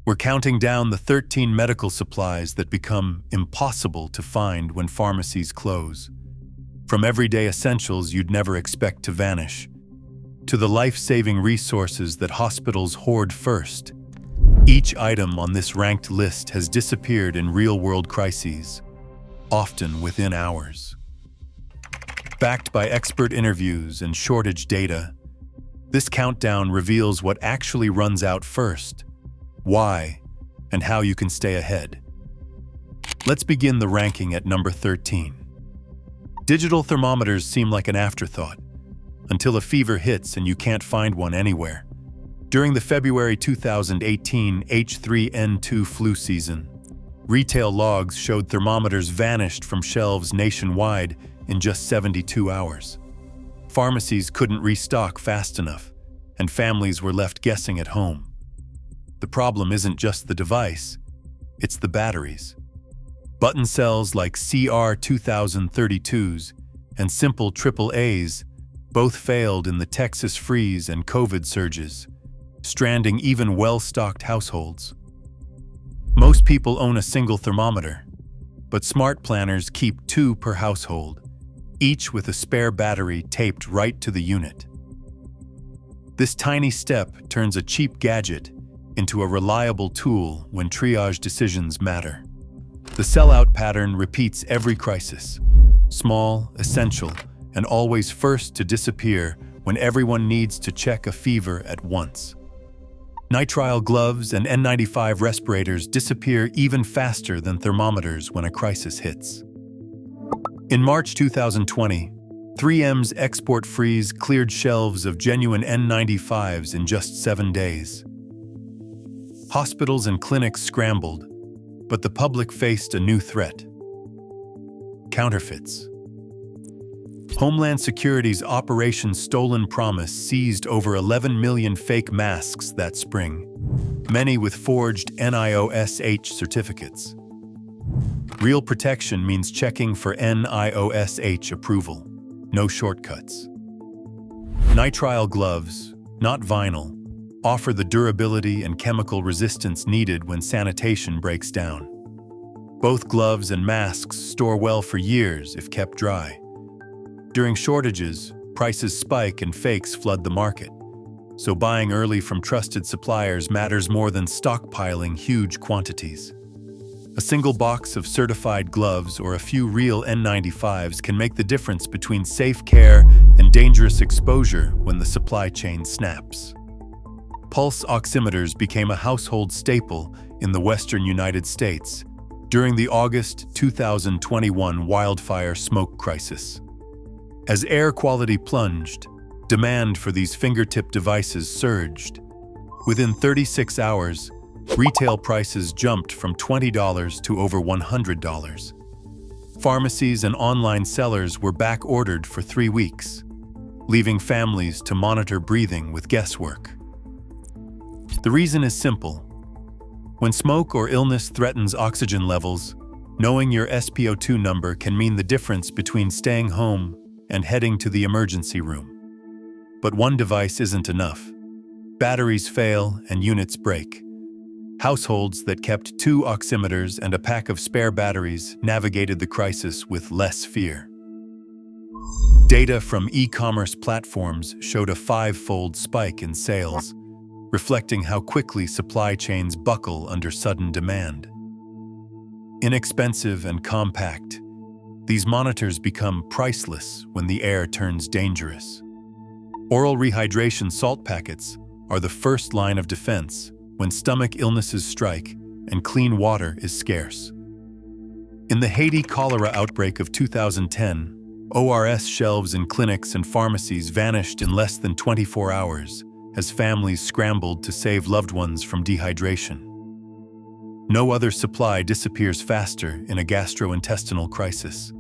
We're counting down the 13 medical supplies that become impossible to find when pharmacies close. From everyday essentials you'd never expect to vanish, to the life-saving resources that hospitals hoard first. Each item on this ranked list has disappeared in real-world crises, often within hours. Backed by expert interviews and shortage data, this countdown reveals what actually runs out first, why, and how you can stay ahead. Let's begin the ranking at number 13. Digital thermometers seem like an afterthought, until a fever hits and you can't find one anywhere. During the February 2018 H3N2 flu season, retail logs showed thermometers vanished from shelves nationwide in just 72 hours. Pharmacies couldn't restock fast enough, and families were left guessing at home. The problem isn't just the device, it's the batteries. Button cells like CR2032s and simple AAAs both failed in the Texas freeze and COVID surges, stranding even well-stocked households. Most people own a single thermometer, but smart planners keep 2 per household, each with a spare battery taped right to the unit. This tiny step turns a cheap gadget into a reliable tool when triage decisions matter. The sellout pattern repeats every crisis: small, essential, and always first to disappear when everyone needs to check a fever at once. Nitrile gloves and N95 respirators disappear even faster than thermometers when a crisis hits. In March 2020, 3M's export freeze cleared shelves of genuine N95s in just 7 days. Hospitals and clinics scrambled, but the public faced a new threat: counterfeits. Homeland Security's Operation Stolen Promise seized over 11 million fake masks that spring, many with forged NIOSH certificates. Real protection means checking for NIOSH approval, no shortcuts. Nitrile gloves, not vinyl, offer the durability and chemical resistance needed when sanitation breaks down. Both gloves and masks store well for years if kept dry. During shortages, prices spike and fakes flood the market, so buying early from trusted suppliers matters more than stockpiling huge quantities. A single box of certified gloves or a few real N95s can make the difference between safe care and dangerous exposure when the supply chain snaps. Pulse oximeters became a household staple in the western United States during the August 2021 wildfire smoke crisis. As air quality plunged, demand for these fingertip devices surged. Within 36 hours, retail prices jumped from $20 to over $100. Pharmacies and online sellers were back-ordered for 3 weeks, leaving families to monitor breathing with guesswork. The reason is simple. When smoke or illness threatens oxygen levels, knowing your SpO2 number can mean the difference between staying home and heading to the emergency room. But one device isn't enough. Batteries fail and units break. Households that kept 2 oximeters and a pack of spare batteries navigated the crisis with less fear. Data from e-commerce platforms showed a 5-fold spike in sales, reflecting how quickly supply chains buckle under sudden demand. Inexpensive and compact, these monitors become priceless when the air turns dangerous. Oral rehydration salt packets are the first line of defense when stomach illnesses strike and clean water is scarce. In the Haiti cholera outbreak of 2010, ORS shelves in clinics and pharmacies vanished in less than 24 hours as families scrambled to save loved ones from dehydration. No other supply disappears faster in a gastrointestinal crisis.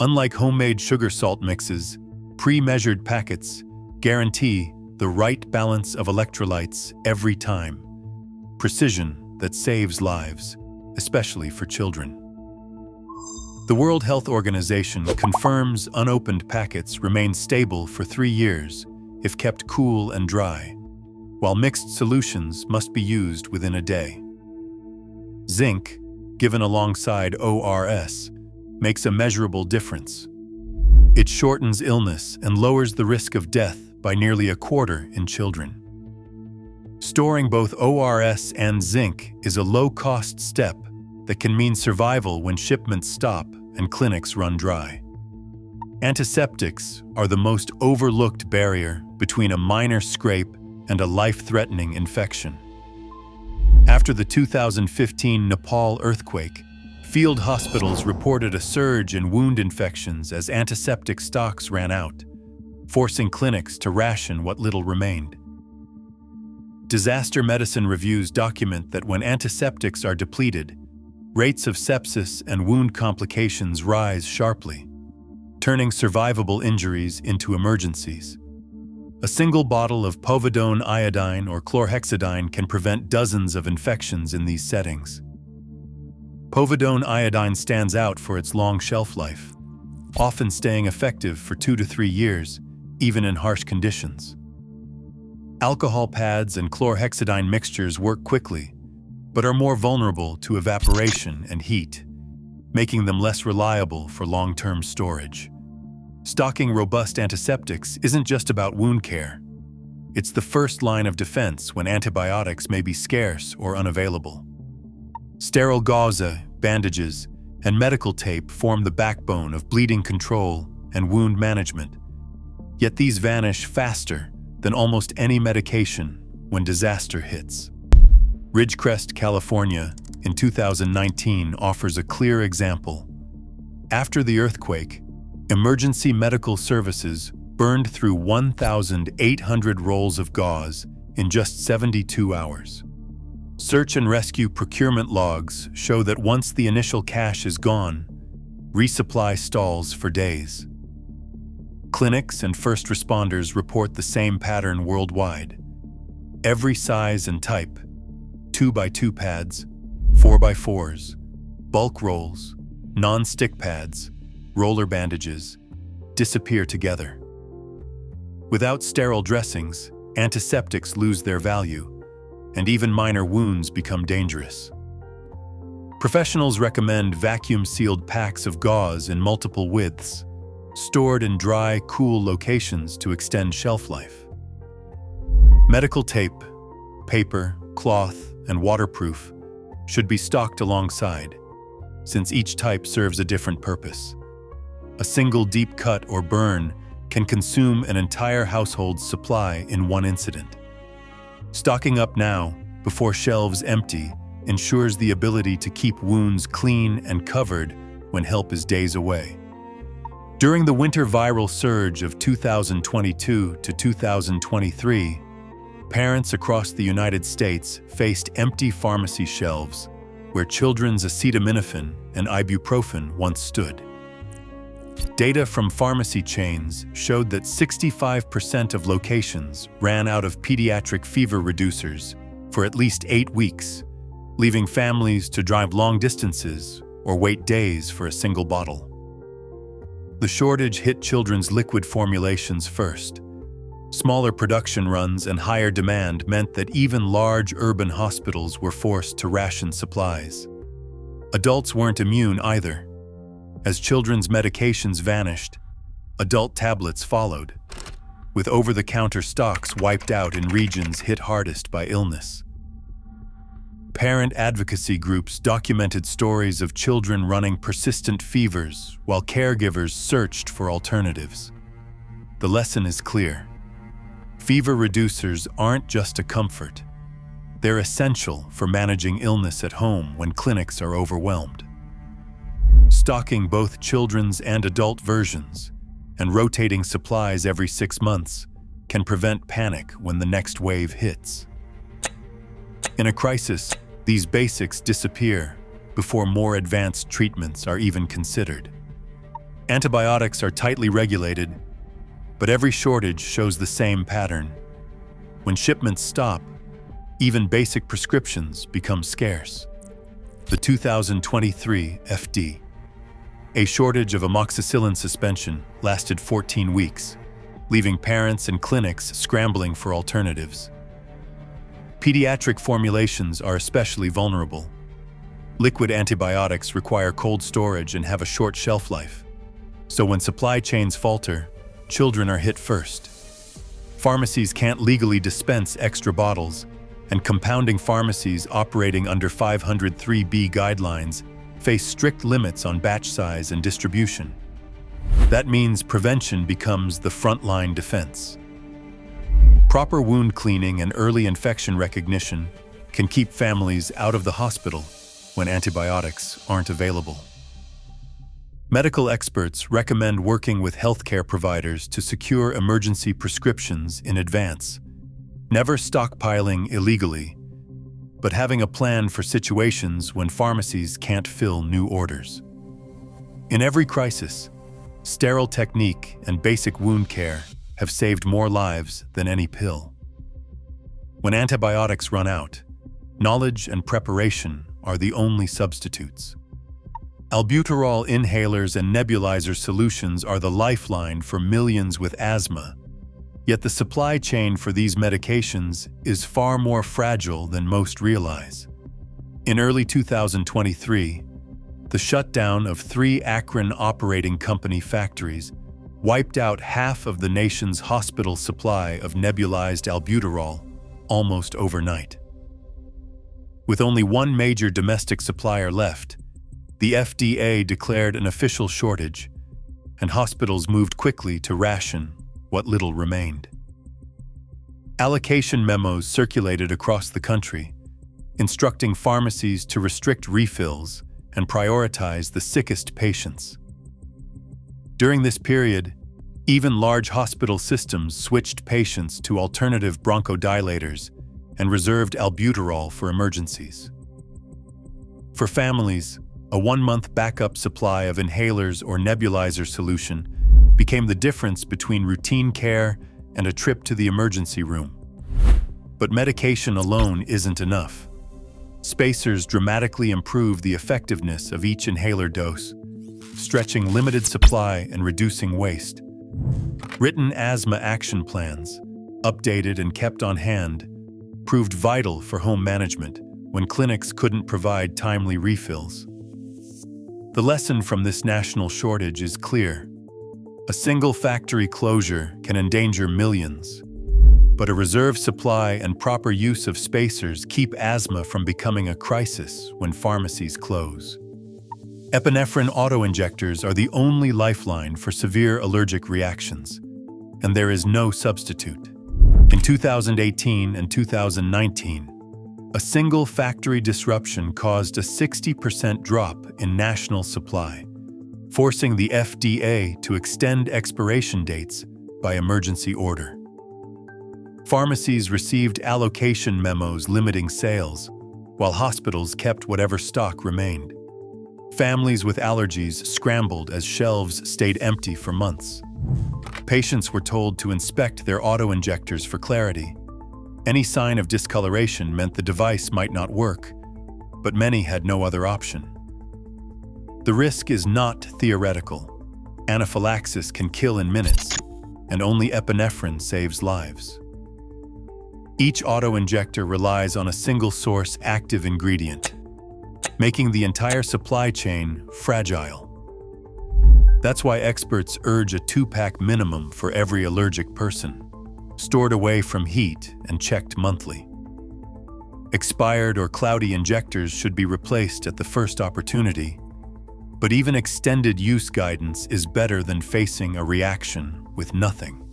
Unlike homemade sugar salt mixes, pre-measured packets guarantee the right balance of electrolytes every time. Precision that saves lives, especially for children. The World Health Organization confirms unopened packets remain stable for 3 years if kept cool and dry. while mixed solutions must be used within a day. Zinc, given alongside ORS, makes a measurable difference. It shortens illness and lowers the risk of death by nearly a quarter in children. Storing both ORS and zinc is a low-cost step that can mean survival when shipments stop and clinics run dry. Antiseptics are the most overlooked barrier between a minor scrape and a life-threatening infection. After the 2015 Nepal earthquake, field hospitals reported a surge in wound infections as antiseptic stocks ran out, forcing clinics to ration what little remained. Disaster medicine reviews document that when antiseptics are depleted, rates of sepsis and wound complications rise sharply, turning survivable injuries into emergencies. A single bottle of povidone iodine or chlorhexidine can prevent dozens of infections in these settings. Povidone iodine stands out for its long shelf life, often staying effective for 2 to 3 years, even in harsh conditions. Alcohol pads and chlorhexidine mixtures work quickly, but are more vulnerable to evaporation and heat, making them less reliable for long-term storage. Stocking robust antiseptics isn't just about wound care. It's the first line of defense when antibiotics may be scarce or unavailable. Sterile gauze, bandages, and medical tape form the backbone of bleeding control and wound management. Yet these vanish faster than almost any medication when disaster hits. Ridgecrest, California, in 2019 offers a clear example. After the earthquake, emergency medical services burned through 1,800 rolls of gauze in just 72 hours. Search and rescue procurement logs show that once the initial cash is gone, resupply stalls for days. Clinics and first responders report the same pattern worldwide. Every size and type, 2x2 pads, 4x4s, bulk rolls, non-stick pads, roller bandages, disappear together. Without sterile dressings, antiseptics lose their value, and even minor wounds become dangerous. Professionals recommend vacuum-sealed packs of gauze in multiple widths, stored in dry, cool locations to extend shelf life. Medical tape, paper, cloth, and waterproof should be stocked alongside, since each type serves a different purpose. A single deep cut or burn can consume an entire household's supply in one incident. Stocking up now, before shelves empty, ensures the ability to keep wounds clean and covered when help is days away. During the winter viral surge of 2022 to 2023, parents across the United States faced empty pharmacy shelves where children's acetaminophen and ibuprofen once stood. Data from pharmacy chains showed that 65% of locations ran out of pediatric fever reducers for at least 8 weeks, leaving families to drive long distances or wait days for a single bottle. The shortage hit children's liquid formulations first. Smaller production runs and higher demand meant that even large urban hospitals were forced to ration supplies. Adults weren't immune either. As children's medications vanished, adult tablets followed, with over-the-counter stocks wiped out in regions hit hardest by illness. Parent advocacy groups documented stories of children running persistent fevers while caregivers searched for alternatives. The lesson is clear. Fever reducers aren't just a comfort. They're essential for managing illness at home when clinics are overwhelmed. Stocking both children's and adult versions and rotating supplies every 6 months can prevent panic when the next wave hits. In a crisis, these basics disappear before more advanced treatments are even considered. Antibiotics are tightly regulated, but every shortage shows the same pattern. When shipments stop, even basic prescriptions become scarce. The 2023 FD. A shortage of amoxicillin suspension lasted 14 weeks, leaving parents and clinics scrambling for alternatives. Pediatric formulations are especially vulnerable. Liquid antibiotics require cold storage and have a short shelf life. So when supply chains falter, children are hit first. Pharmacies can't legally dispense extra bottles, and compounding pharmacies operating under 503B guidelines face strict limits on batch size and distribution. That means prevention becomes the frontline defense. Proper wound cleaning and early infection recognition can keep families out of the hospital when antibiotics aren't available. Medical experts recommend working with healthcare providers to secure emergency prescriptions in advance, never stockpiling illegally, but having a plan for situations when pharmacies can't fill new orders. In every crisis, sterile technique and basic wound care have saved more lives than any pill. When antibiotics run out, knowledge and preparation are the only substitutes. Albuterol inhalers and nebulizer solutions are the lifeline for millions with asthma, yet the supply chain for these medications is far more fragile than most realize. In early 2023, the shutdown of 3 Akron operating company factories wiped out half of the nation's hospital supply of nebulized albuterol almost overnight. With only one major domestic supplier left, the FDA declared an official shortage, and hospitals moved quickly to ration what little remained. Allocation memos circulated across the country, instructing pharmacies to restrict refills and prioritize the sickest patients. During this period, even large hospital systems switched patients to alternative bronchodilators and reserved albuterol for emergencies. For families, a 1-month backup supply of inhalers or nebulizer solution became the difference between routine care and a trip to the emergency room. But medication alone isn't enough. Spacers dramatically improve the effectiveness of each inhaler dose, stretching limited supply and reducing waste. Written asthma action plans, updated and kept on hand, proved vital for home management when clinics couldn't provide timely refills. The lesson from this national shortage is clear. A single factory closure can endanger millions, but a reserve supply and proper use of spacers keep asthma from becoming a crisis when pharmacies close. Epinephrine autoinjectors are the only lifeline for severe allergic reactions, and there is no substitute. In 2018 and 2019, a single factory disruption caused a 60% drop in national supply, forcing the FDA to extend expiration dates by emergency order. Pharmacies received allocation memos limiting sales, while hospitals kept whatever stock remained. Families with allergies scrambled as shelves stayed empty for months. Patients were told to inspect their autoinjectors for clarity. Any sign of discoloration meant the device might not work, but many had no other option. The risk is not theoretical. Anaphylaxis can kill in minutes, and only epinephrine saves lives. Each autoinjector relies on a single-source active ingredient, making the entire supply chain fragile. That's why experts urge a 2-pack minimum for every allergic person, stored away from heat and checked monthly. Expired or cloudy injectors should be replaced at the first opportunity, but even extended use guidance is better than facing a reaction with nothing.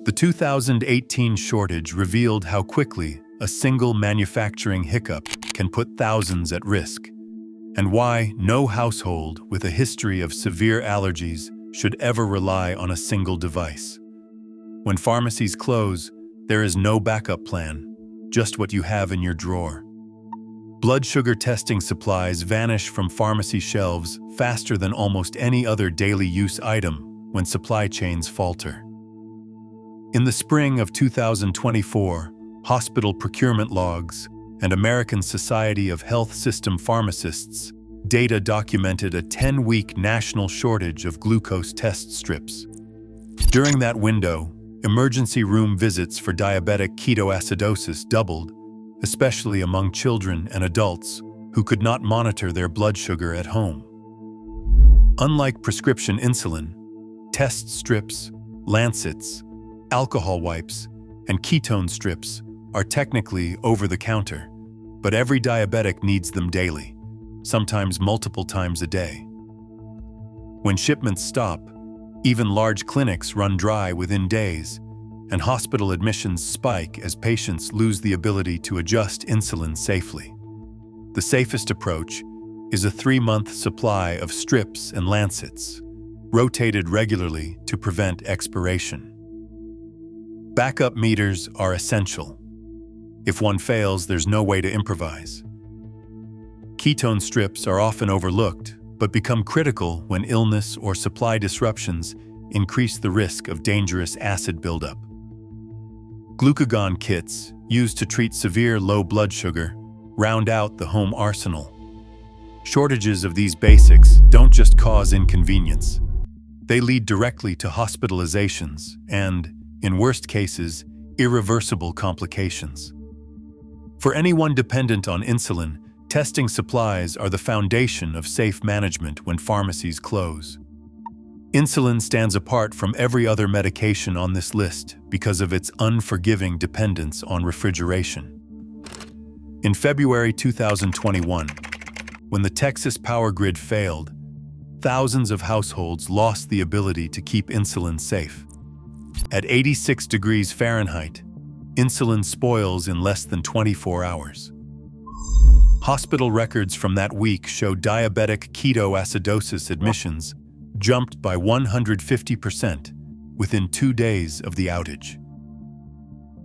The 2018 shortage revealed how quickly a single manufacturing hiccup can put thousands at risk, and why no household with a history of severe allergies should ever rely on a single device. When pharmacies close, there is no backup plan, just what you have in your drawer. Blood sugar testing supplies vanish from pharmacy shelves faster than almost any other daily use item when supply chains falter. In the spring of 2024, hospital procurement logs and American Society of Health System Pharmacists data documented a 10-week national shortage of glucose test strips. During that window, Emergency room visits for diabetic ketoacidosis doubled, especially among children and adults who could not monitor their blood sugar at home. Unlike prescription insulin, test strips, lancets, alcohol wipes, and ketone strips are technically over-the-counter, but every diabetic needs them daily, sometimes multiple times a day. When shipments stop, even large clinics run dry within days, and hospital admissions spike as patients lose the ability to adjust insulin safely. The safest approach is a 3-month supply of strips and lancets, rotated regularly to prevent expiration. Backup meters are essential. If one fails, there's no way to improvise. Ketone strips are often overlooked, but become critical when illness or supply disruptions increase the risk of dangerous acid buildup. Glucagon kits, used to treat severe low blood sugar, round out the home arsenal. Shortages of these basics don't just cause inconvenience. They lead directly to hospitalizations and, in worst cases, irreversible complications. For anyone dependent on insulin, testing supplies are the foundation of safe management when pharmacies close. Insulin stands apart from every other medication on this list because of its unforgiving dependence on refrigeration. In February 2021, when the Texas power grid failed, thousands of households lost the ability to keep insulin safe. At 86 degrees Fahrenheit, insulin spoils in less than 24 hours. Hospital records from that week show diabetic ketoacidosis admissions jumped by 150% within 2 days of the outage.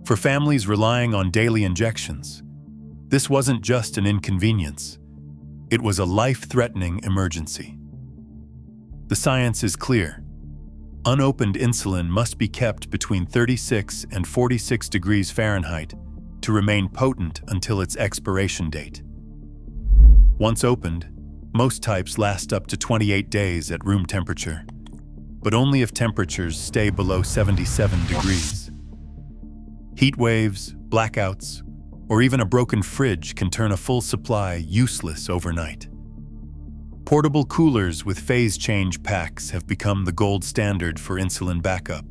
For families relying on daily injections, this wasn't just an inconvenience. It was a life-threatening emergency. The science is clear. Unopened insulin must be kept between 36 and 46 degrees Fahrenheit to remain potent until its expiration date. Once opened, most types last up to 28 days at room temperature, but only if temperatures stay below 77 degrees. Heat waves, blackouts, or even a broken fridge can turn a full supply useless overnight. Portable coolers with phase change packs have become the gold standard for insulin backup.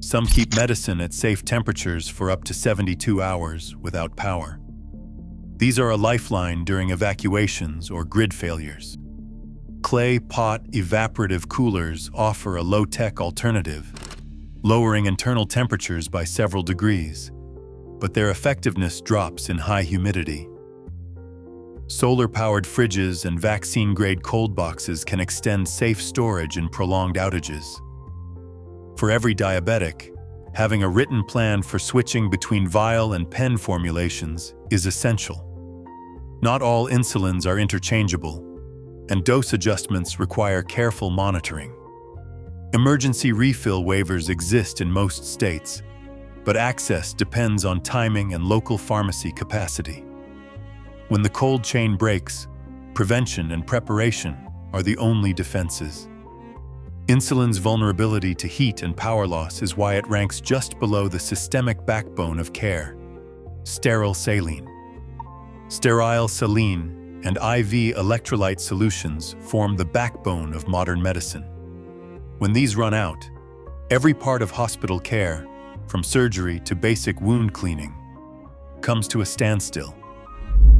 Some keep medicine at safe temperatures for up to 72 hours without power. These are a lifeline during evacuations or grid failures. Clay pot evaporative coolers offer a low-tech alternative, lowering internal temperatures by several degrees, but their effectiveness drops in high humidity. Solar-powered fridges and vaccine-grade cold boxes can extend safe storage in prolonged outages. For every diabetic, having a written plan for switching between vial and pen formulations is essential. Not all insulins are interchangeable, and dose adjustments require careful monitoring. Emergency refill waivers exist in most states, but access depends on timing and local pharmacy capacity. When the cold chain breaks, prevention and preparation are the only defenses. Insulin's vulnerability to heat and power loss is why it ranks just below the systemic backbone of care: sterile saline. Sterile saline and IV electrolyte solutions form the backbone of modern medicine. When these run out, every part of hospital care, from surgery to basic wound cleaning, comes to a standstill.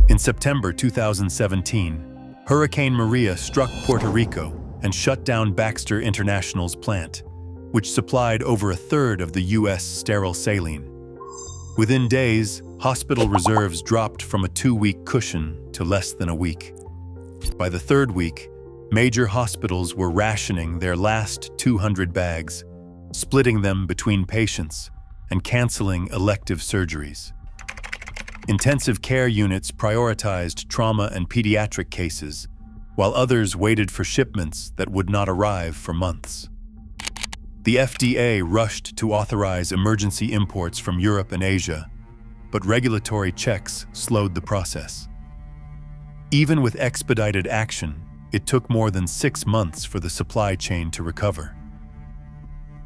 In September 2017, Hurricane Maria struck Puerto Rico and shut down Baxter International's plant, which supplied over a third of the U.S. sterile saline. Within days, hospital reserves dropped from a 2-week cushion to less than a week. By the 3rd week, major hospitals were rationing their last 200 bags, splitting them between patients, and canceling elective surgeries. Intensive care units prioritized trauma and pediatric cases, while others waited for shipments that would not arrive for months. The FDA rushed to authorize emergency imports from Europe and Asia, but regulatory checks slowed the process. Even with expedited action, it took more than 6 months for the supply chain to recover.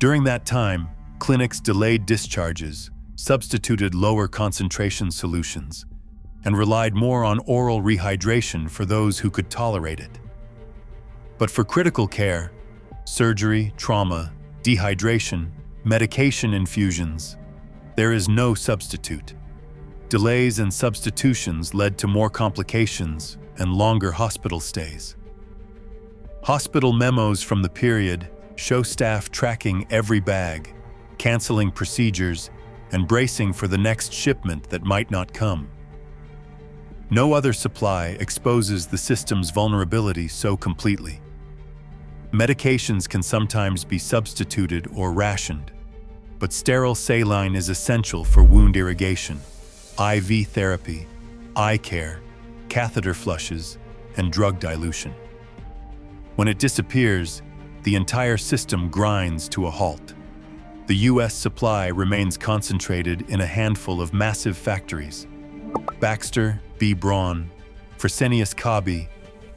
During that time, Clinics delayed discharges, substituted lower concentration solutions, and relied more on oral rehydration for those who could tolerate it. But for critical care, surgery, trauma, dehydration, medication infusions, there is no substitute. Delays and substitutions led to more complications and longer hospital stays. Hospital memos from the period show staff tracking every bag, canceling procedures, and bracing for the next shipment that might not come. No other supply exposes the system's vulnerability so completely. Medications can sometimes be substituted or rationed, but sterile saline is essential for wound irrigation, IV therapy, eye care, catheter flushes, and drug dilution. When it disappears, the entire system grinds to a halt. The U.S. supply remains concentrated in a handful of massive factories: Baxter, B. Braun, Fresenius Kabi,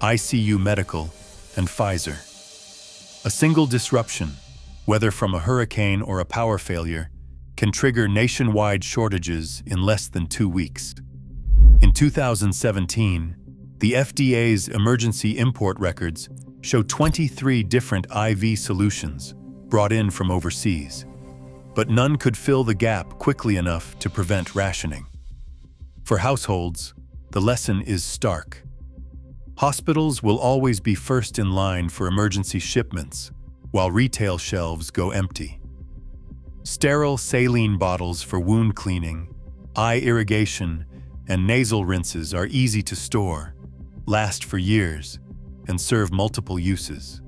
ICU Medical, and Pfizer. A single disruption, whether from a hurricane or a power failure, can trigger nationwide shortages in less than 2 weeks. In 2017, the FDA's emergency import records show 23 different IV solutions brought in from overseas, but none could fill the gap quickly enough to prevent rationing. For households, the lesson is stark. Hospitals will always be first in line for emergency shipments, while retail shelves go empty. Sterile saline bottles for wound cleaning, eye irrigation, and nasal rinses are easy to store, last for years, and serve multiple uses.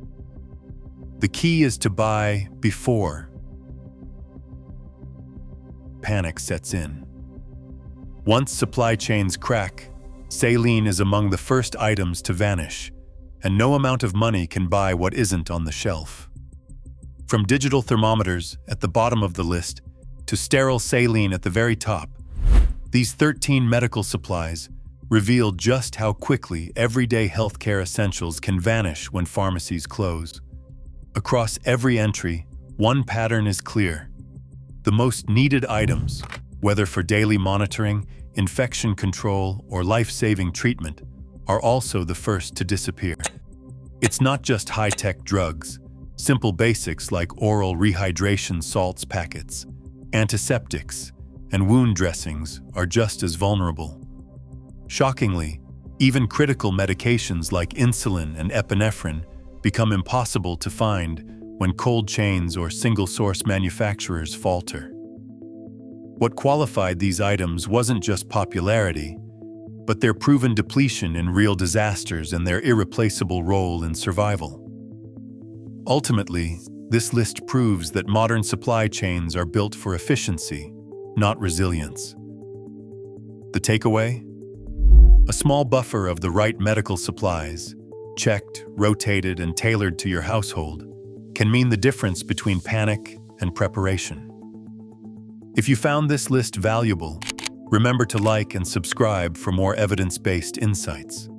The key is to buy before panic sets in. Once supply chains crack, saline is among the first items to vanish, and no amount of money can buy what isn't on the shelf. From digital thermometers at the bottom of the list to sterile saline at the very top, these 13 medical supplies reveal just how quickly everyday healthcare essentials can vanish when pharmacies close. Across every entry, one pattern is clear. The most needed items, whether for daily monitoring, infection control, or life-saving treatment, are also the first to disappear. It's not just high-tech drugs. Simple basics like oral rehydration salts packets, antiseptics, and wound dressings are just as vulnerable. Shockingly, even critical medications like insulin and epinephrine become impossible to find when cold chains or single-source manufacturers falter. What qualified these items wasn't just popularity, but their proven depletion in real disasters and their irreplaceable role in survival. Ultimately, this list proves that modern supply chains are built for efficiency, not resilience. The takeaway? A small buffer of the right medical supplies, checked, rotated, and tailored to your household, can mean the difference between panic and preparation. If you found this list valuable, remember to like and subscribe for more evidence-based insights.